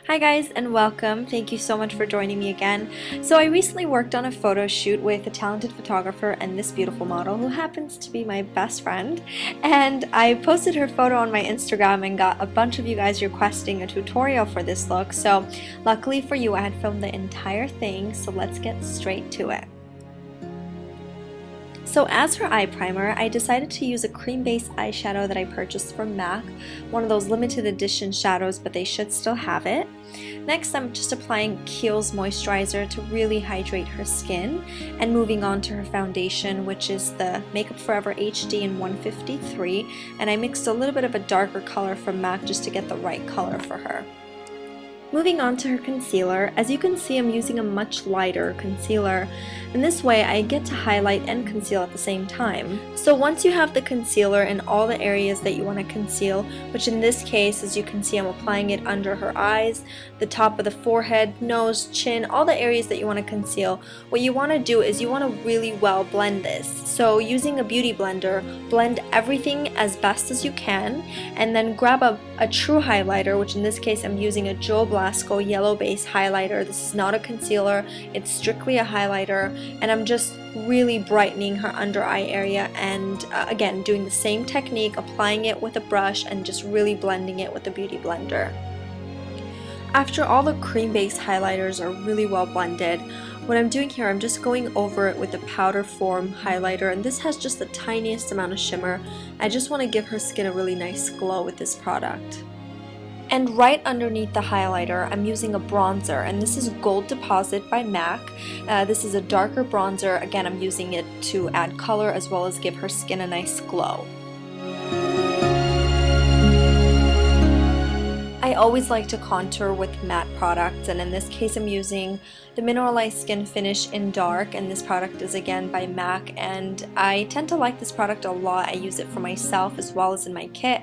Hi guys and welcome. Thank you so much for joining me again. So I recently worked on a photo shoot with a talented photographer and this beautiful model who happens to be my best friend, and I posted her photo on my Instagram and got a bunch of you guys requesting a tutorial for this look. So luckily for you I had filmed the entire thing, so let's get straight to it. So as her eye primer, I decided to use a cream-based eyeshadow that I purchased from MAC, one of those limited edition shadows, but they should still have it. Next, I'm just applying Kiehl's moisturizer to really hydrate her skin, and moving on to her foundation, which is the Makeup Forever HD in 153, and I mixed a little bit of a darker color from MAC just to get the right color for her. Moving on to her concealer, as you can see I'm using a much lighter concealer, and this way I get to highlight and conceal at the same time. So once you have the concealer in all the areas that you want to conceal, which in this case, as you can see, I'm applying it under her eyes, the top of the forehead, nose, chin, all the areas that you want to conceal, what you want to do is you want to really well blend this. So using a beauty blender, blend everything as best as you can, and then grab a true highlighter, which in this case I'm using a Blasco yellow base highlighter. This is not a concealer, it's strictly a highlighter, and I'm just really brightening her under eye area and again doing the same technique, applying it with a brush and just really blending it with a beauty blender. After all the cream-based highlighters are really well blended, what I'm doing here, I'm just going over it with a powder form highlighter, and this has just the tiniest amount of shimmer. I just want to give her skin a really nice glow with this product. And right underneath the highlighter, I'm using a bronzer, and this is Gold Deposit by MAC. This is a darker bronzer. Again, I'm using it to add color as well as give her skin a nice glow. I always like to contour with matte products, and in this case I'm using the Mineralize Skinfinish in dark, and this product is again by MAC, and I tend to like this product a lot. I use it for myself as well as in my kit,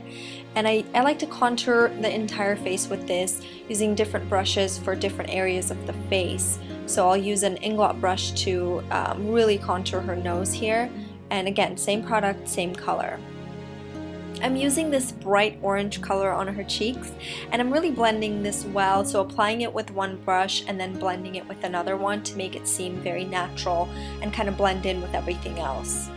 and I like to contour the entire face with this using different brushes for different areas of the face. So I'll use an INGLOT brush to really contour her nose here, and again same product, same color. I'm using this bright orange color on her cheeks, and I'm really blending this well, so applying it with one brush and then blending it with another one to make it seem very natural and kind of blend in with everything else.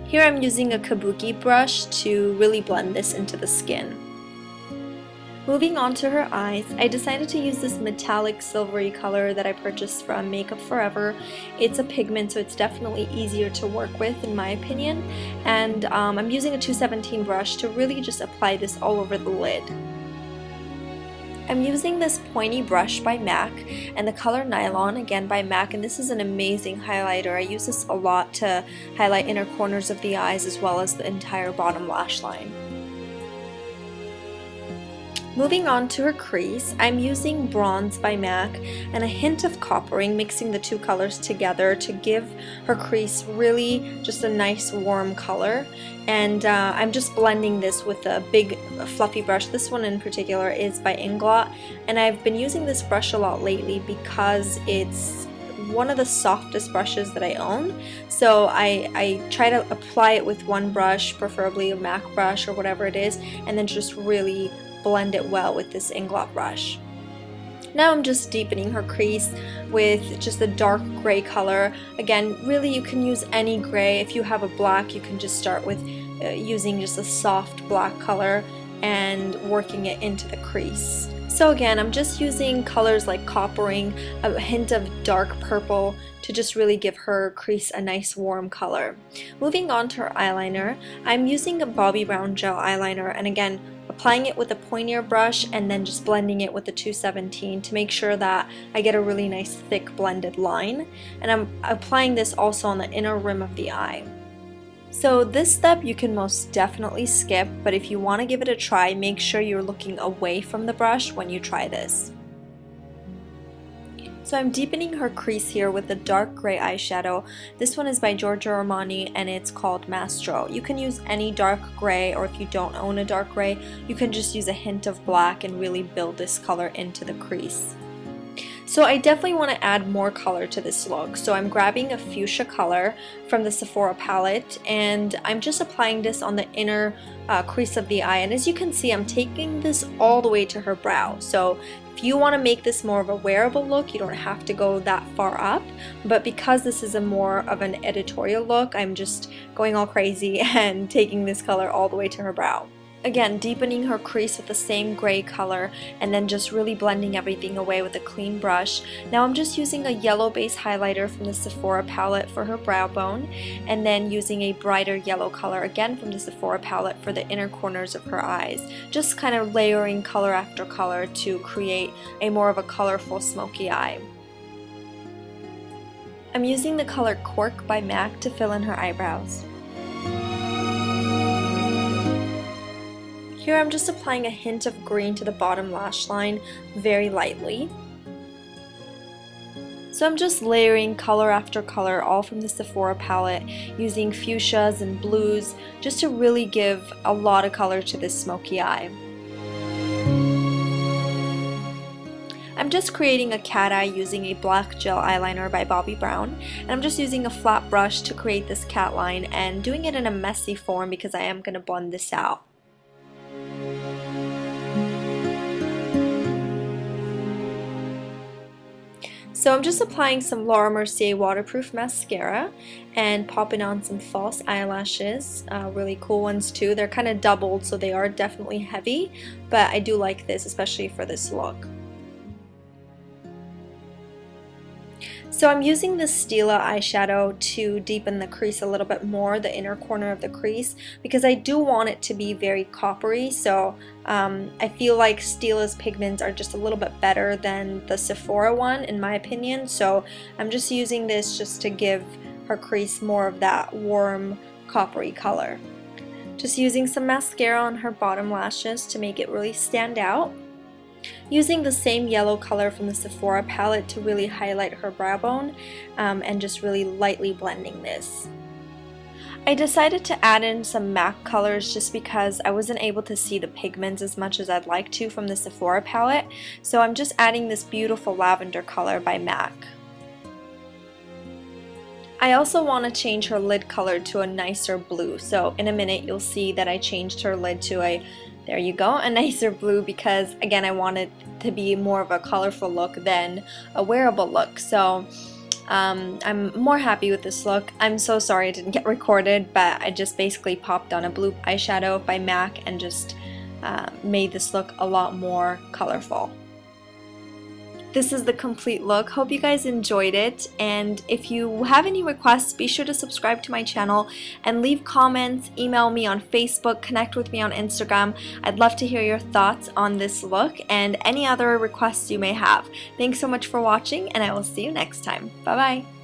Here I'm using a kabuki brush to really blend this into the skin. Moving on to her eyes, I decided to use this metallic silvery color that I purchased from Makeup Forever. It's a pigment, so it's definitely easier to work with in my opinion, and I'm using a 217 brush to really just apply this all over the lid. I'm using this pointy brush by MAC and the color Nylon, again by MAC, and this is an amazing highlighter. I use this a lot to highlight inner corners of the eyes as well as the entire bottom lash line. Moving on to her crease, I'm using Bronze by MAC and a hint of coppering, mixing the two colors together to give her crease really just a nice warm color. And I'm just blending this with a big fluffy brush. This one in particular is by INGLOT, and I've been using this brush a lot lately because it's one of the softest brushes that I own. So I try to apply it with one brush, preferably a MAC brush or whatever it is, and then just really blend it well with this INGLOT brush. Now I'm just deepening her crease with just a dark gray color. Again, really you can use any gray. If you have a black, you can just start with using just a soft black color and working it into the crease. So again, I'm just using colors like coppering, a hint of dark purple to just really give her crease a nice warm color. Moving on to her eyeliner, I'm using a Bobbi Round Gel eyeliner, and again applying it with a pointier brush and then just blending it with the 217 to make sure that I get a really nice thick blended line, and I'm applying this also on the inner rim of the eye. So this step you can most definitely skip, but if you want to give it a try, make sure you're looking away from the brush when you try this. So I'm deepening her crease here with a dark gray eyeshadow. This one is by Giorgio Armani and it's called Maestro. You can use any dark gray, or if you don't own a dark gray, you can just use a hint of black and really build this color into the crease. So I definitely want to add more color to this look. So I'm grabbing a fuchsia color from the Sephora palette and I'm just applying this on the inner crease of the eye. And as you can see, I'm taking this all the way to her brow. So if you want to make this more of a wearable look, you don't have to go that far up. But because this is a more of an editorial look, I'm just going all crazy and taking this color all the way to her brow. Again, deepening her crease with the same gray color and then just really blending everything away with a clean brush. Now I'm just using a yellow base highlighter from the Sephora palette for her brow bone and then using a brighter yellow color again from the Sephora palette for the inner corners of her eyes. Just kind of layering color after color to create a more of a colorful smoky eye. I'm using the color Cork by MAC to fill in her eyebrows. Here I'm just applying a hint of green to the bottom lash line very lightly. So I'm just layering color after color all from the Sephora palette using fuchsias and blues just to really give a lot of color to this smoky eye. I'm just creating a cat eye using a black gel eyeliner by Bobbi Brown, and I'm just using a flat brush to create this cat line and doing it in a messy form because I am going to blend this out. So I'm just applying some Laura Mercier waterproof mascara and popping on some false eyelashes, really cool ones too. They're kind of doubled, so they are definitely heavy, but I do like this, especially for this look. So I'm using the Stila eyeshadow to deepen the crease a little bit more, the inner corner of the crease, because I do want it to be very coppery. So I feel like Stila's pigments are just a little bit better than the Sephora one in my opinion. So I'm just using this just to give her crease more of that warm coppery color. Just using some mascara on her bottom lashes to make it really stand out. Using the same yellow color from the Sephora palette to really highlight her brow bone and just really lightly blending this. I decided to add in some MAC colors just because I wasn't able to see the pigments as much as I'd like to from the Sephora palette, so I'm just adding this beautiful lavender color by MAC. I also want to change her lid color to a nicer blue, so in a minute you'll see that I changed her lid to a, there you go, a nicer blue because again I wanted to be more of a colorful look than a wearable look. So I'm more happy with this look. I'm so sorry it didn't get recorded, but I just basically popped on a blue eyeshadow by MAC and just made this look a lot more colorful. This is the complete look. Hope you guys enjoyed it, and if you have any requests, be sure to subscribe to my channel and leave comments, email me on Facebook, connect with me on Instagram. I'd love to hear your thoughts on this look and any other requests you may have. Thanks so much for watching, and I will see you next time. Bye bye!